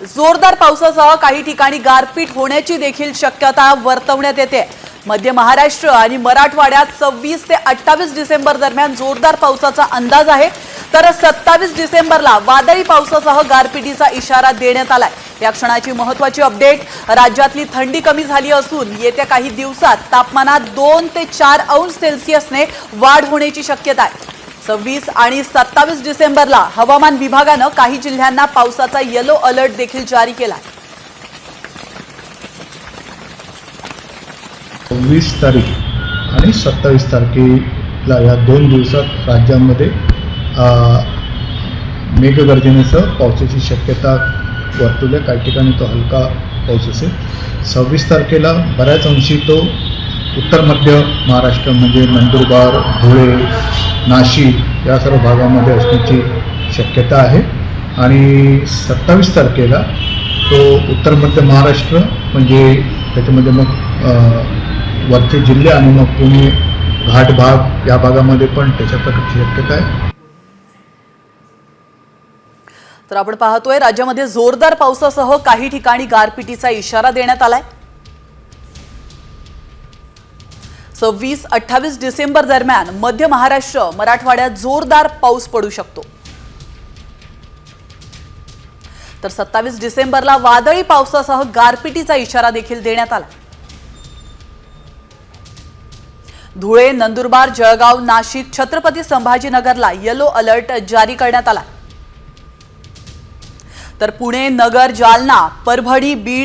जोरदार पावसासह काही ठिकाणी गारपीट होण्याची देखील शक्यता वर्तवण्यात येते। मध्य महाराष्ट्र आणि मराठवाड्यात 26 ते 28 डिसेंबर दरम्यान जोरदार पावसाचा अंदाज आहे, तर 27 डिसेंबरला वादळी पावसासह गारपिटीचा इशारा देण्यात आलाय। या क्षणाची महत्त्वाची अपडेट, राज्यातली थंडी कमी झाली असून येत्या काही दिवसात तापमानात 2 ते 4 अंश सेल्सिअसने वाढ होण्याची शक्यता आहे। 26 आणि 27 डिसेंबरला हवामान विभागाने काही जिल्ह्यांना पावसाचा येलो अलर्ट देखील जारी केला आहे। 26 तारीख आणि 27 तारखेला या 2 दिवसात राज्यामध्ये मेघगर्जनेसह पावसाची शक्यता वर्तवली। काही ठिकाणी तो हलका पाऊस असेल। 26 तारखेला बऱ्याच अंशी तो उत्तर मध्य महाराष्ट्र म्हणजे नंदुरबार, धुळे, नाशिक या सर्व भागामध्ये असण्याची शक्यता आहे। आणि 27 तारखेला तो उत्तर मध्य महाराष्ट्र म्हणजे त्याच्यामध्ये मग वरचे जिल्हे आणि मग पुणे घाट भाग या भागामध्ये पण त्याच्या प्रकारची शक्यता आहे। तर आपण पाहतोय राज्यामध्ये जोरदार पावसासह काही ठिकाणी गारपिटीचा इशारा देण्यात आलाय। 26-28 डिसेंबर दरम्यान मध्य महाराष्ट्र मराठवाड्यात जोरदार पाऊस पडू शकतो, तर 27 डिसेंबरला वादळी पावसासह गारपिटीचा इशारा देखील देण्यात आला। धुळे, नंदुरबार, जळगाव, नाशिक, छत्रपती संभाजीनगरला येलो अलर्ट जारी करण्यात आला, तर पुणे, नगर, जालना, परभणी, बीड